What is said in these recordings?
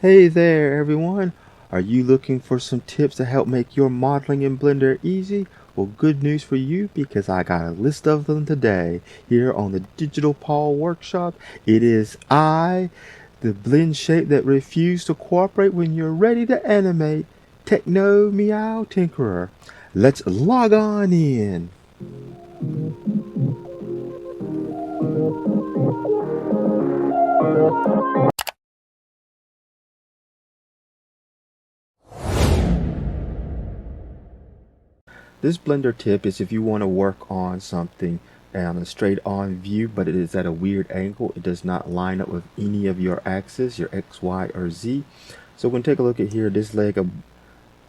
Hey there everyone! Are you looking for some tips to help make your modeling in Blender easy? Well, good news for you because I got a list of them today here on the Digital Paul Workshop. It is the blend shape that refused to cooperate when you're ready to animate, Techno Meow Tinkerer. Let's log on in. This Blender tip is if you want to work on something on a straight on view, but it is at a weird angle. It does not line up with any of your axes, your X, Y, or Z. So we're going to take a look at here, this leg of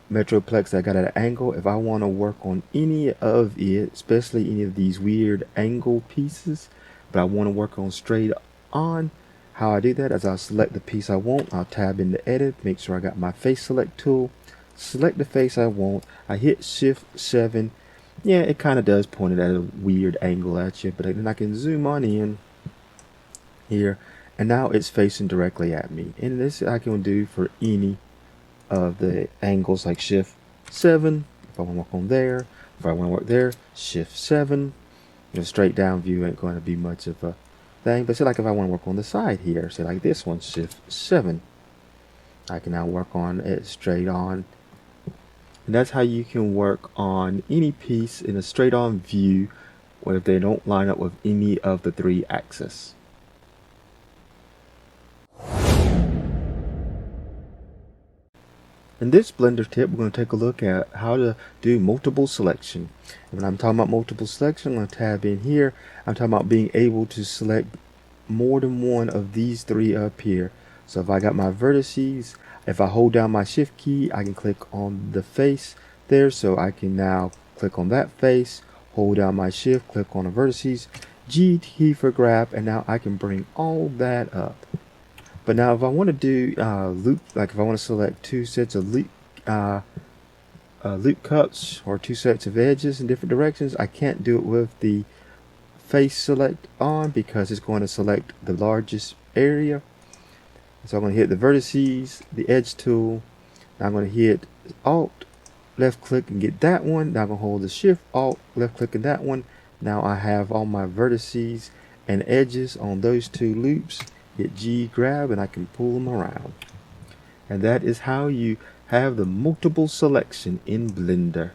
Metroplex I got at an angle. If I want to work on any of it, especially any of these weird angle pieces, but I want to work on straight on, how I do that is I'll select the piece I want, I'll tab into edit, make sure I got my face select tool, select the face I want, I hit shift 7. Yeah, it kind of does point it at a weird angle at you, but then I can zoom on in here, and now it's facing directly at me. And this I can do for any of the angles, like shift 7 if I want to work on there. If I want to work there, shift 7. Straight down view ain't going to be much of a thing, but say like if I want to work on the side here, say like this one, shift 7, I can now work on it straight on. And that's how you can work on any piece in a straight on view if they don't line up with any of the 3 axes. In this Blender tip, we're going to take a look at how to do multiple selection. And when I'm talking about multiple selection, I'm going to tab in here. I'm talking about being able to select more than one of these 3 up here. So if I got my vertices, if I hold down my shift key, I can click on the face there. So I can now click on that face, hold down my shift, click on the vertices, G key for grab, and now I can bring all that up. But now if I want to do loop, like if I want to select 2 sets of loop cuts or 2 sets of edges in different directions, I can't do it with the face select on because it's going to select the largest area. So I'm going to hit the vertices, the edge tool. Now I'm going to hit Alt, left click and get that one. Now I'm going to hold the Shift, Alt, left click and that one. Now I have all my vertices and edges on those 2 loops. Hit G, grab, and I can pull them around. And that is how you have the multiple selection in Blender.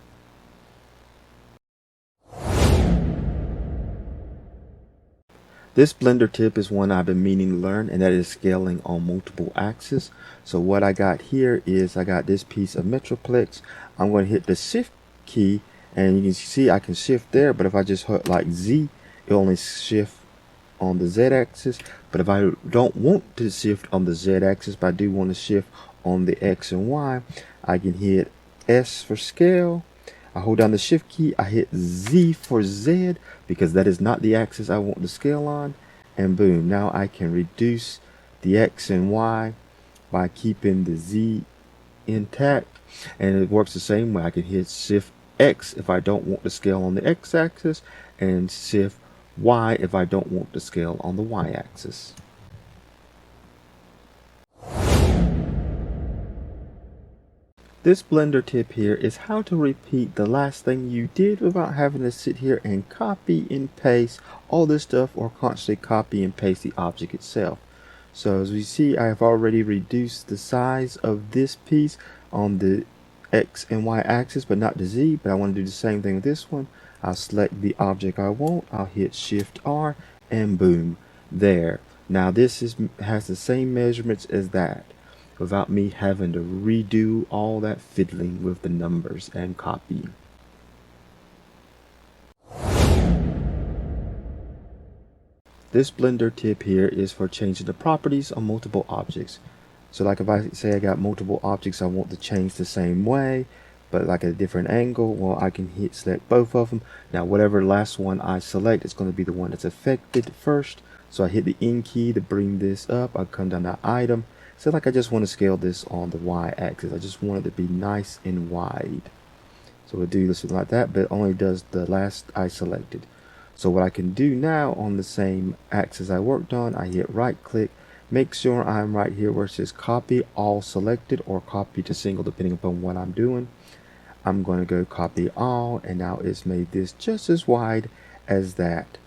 This Blender tip is one I've been meaning to learn, and that is scaling on multiple axes. So what I got here is I got this piece of Metroplex. I'm going to hit the Shift key, and you can see I can shift there, but if I just hit like Z, it only shift on the Z axis. But if I don't want to shift on the Z axis, but I do want to shift on the X and Y, I can hit S for scale. I hold down the shift key, I hit Z for Z because that is not the axis I want to scale on, and boom, now I can reduce the X and Y by keeping the Z intact. And it works the same way. I can hit shift X if I don't want to scale on the X axis, and shift Y if I don't want to scale on the Y axis. This Blender tip here is how to repeat the last thing you did without having to sit here and copy and paste all this stuff or constantly copy and paste the object itself. So as we see, I have already reduced the size of this piece on the X and Y axis, but not the Z. But I want to do the same thing with this one. I'll select the object I want, I'll hit Shift R, and boom, there. Now this has the same measurements as that, without me having to redo all that fiddling with the numbers and copying. This Blender tip here is for changing the properties on multiple objects. So like if I say I got multiple objects I want to change the same way, but like at a different angle, well, I can hit select both of them. Now whatever last one I select is going to be the one that's affected first. So I hit the N key to bring this up. I come down to item. So like I just want to scale this on the Y axis. I just want it to be nice and wide. So we'll do this like that, but it only does the last I selected. So what I can do now on the same axis I worked on, I hit right click, Make sure I'm right here where it says copy all selected or copy to single depending upon what I'm doing. I'm going to go copy all, and now it's made this just as wide as that.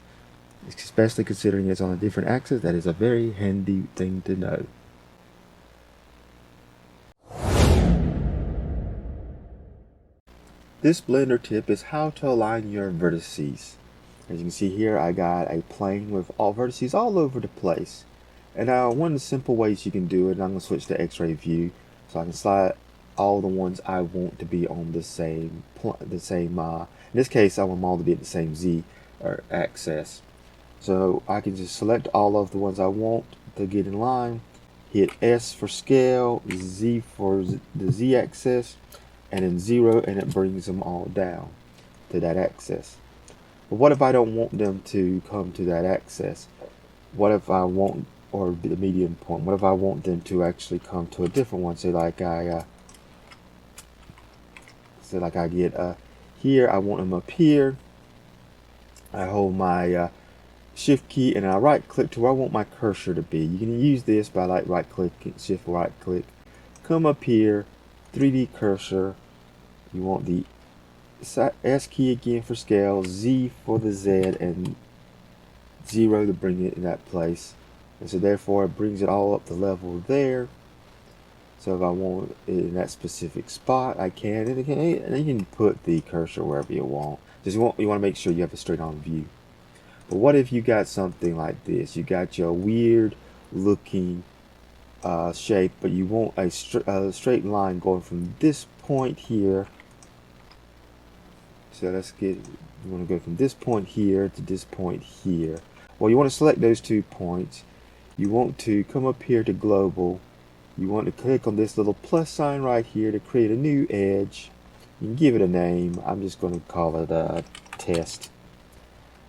Especially considering it's on a different axis, that is a very handy thing to know. This blender tip is how to align your vertices. As you can see here, I got a plane with all vertices all over the place. And now one of the simple ways you can do it, and I'm going to switch to X-ray view, so I can slide all the ones I want to be on the same, in this case I want them all to be at the same Z or axis. So I can just select all of the ones I want to get in line, hit S for scale, Z for the Z axis, and then 0, and it brings them all down to that axis. But what if I don't want them to come to that axis? What if I want, or the median point, what if I want them to actually come to a different one? Say like I get here, I want them up here. I hold my shift key and I right click to where I want my cursor to be. You can use this by like right clicking, shift right click, come up here, 3D cursor. You want the S key again for scale, Z for the Z, and 0 to bring it in that place. And so therefore it brings it all up the level there. So if I want it in that specific spot, I can. And you can put the cursor wherever you want. You want to make sure you have a straight on view. But what if you got something like this? You got your weird looking shape, but you want a straight line going from this point here. So you want to go from this point here to this point here. Well, you want to select those 2 points. You want to come up here to global. You want to click on this little plus sign right here to create a new edge. You can give it a name. I'm just going to call it a test.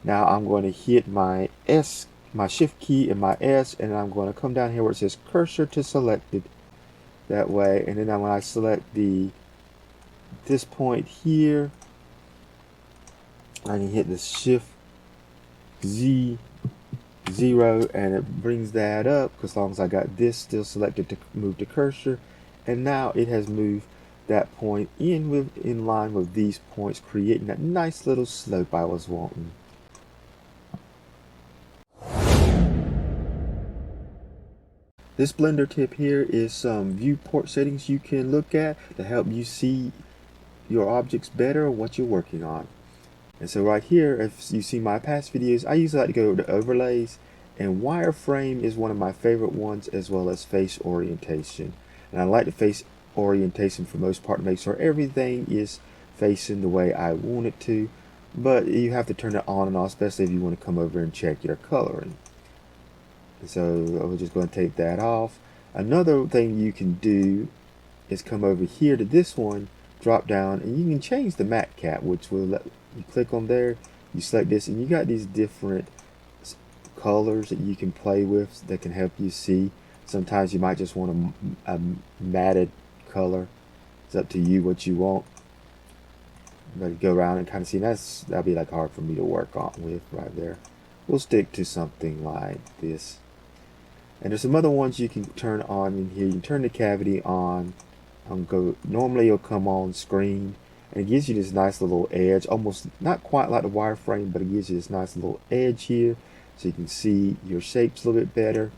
Now I'm going to hit my shift key and my S, and I'm going to come down here where it says cursor to selected, that way. And then when I select this point here, I can hit the shift Z 0, and it brings that up, because as long as I got this still selected to move the cursor, and now it has moved that point in line with these points, creating that nice little slope I was wanting. This blender tip here is some viewport settings you can look at to help you see your objects better, what you're working on. And so right here, if you see my past videos, I usually like to go to overlays, and wireframe is one of my favorite ones, as well as face orientation. And I like the face orientation for the most part to make sure everything is facing the way I want it to, but you have to turn it on and off, especially if you want to come over and check your coloring. So I'm just going to take that off. Another thing you can do is come over here to this one, drop down, and you can change the matte cap, which will let you click on there, you select this, and you got these different colors that you can play with that can help you see. Sometimes you might just want a matted color. It's up to you what you want. But go around and kind of see. That'd be like hard for me to work on with right there. We'll stick to something like this. And there's some other ones you can turn on in here. You can turn the cavity on. Normally it'll come on screen, and it gives you this nice little edge, almost not quite like the wireframe, but it gives you this nice little edge here, so you can see your shapes a little bit better.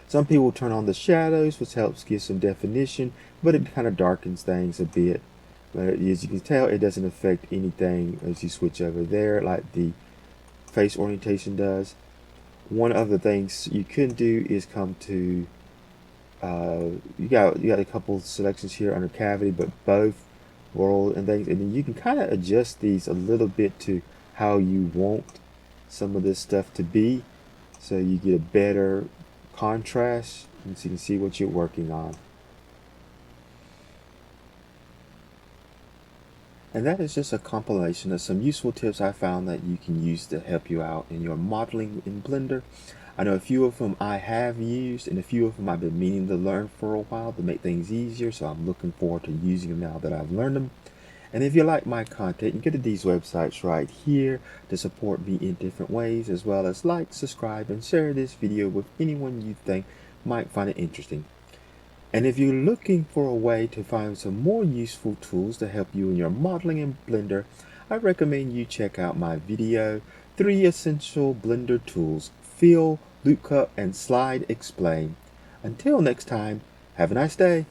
Some people turn on the shadows, which helps give some definition, but it kind of darkens things a bit. But as you can tell, it doesn't affect anything as you switch over there like the face orientation does. One of the things you can do is come to you got a couple selections here under cavity, but both world and things, and then you can kind of adjust these a little bit to how you want some of this stuff to be, so you get a better contrast, and so you can see what you're working on. And that is just a compilation of some useful tips I found that you can use to help you out in your modeling in Blender. I know a few of them I have used, and a few of them I've been meaning to learn for a while to make things easier, so I'm looking forward to using them now that I've learned them. And if you like my content, you go to these websites right here to support me in different ways, as well as like, subscribe, and share this video with anyone you think might find it interesting. And if you're looking for a way to find some more useful tools to help you in your modeling in Blender, I recommend you check out my video, 3 Essential Blender Tools: Fill, Loop Cut, and Slide Explain. Until next time, have a nice day.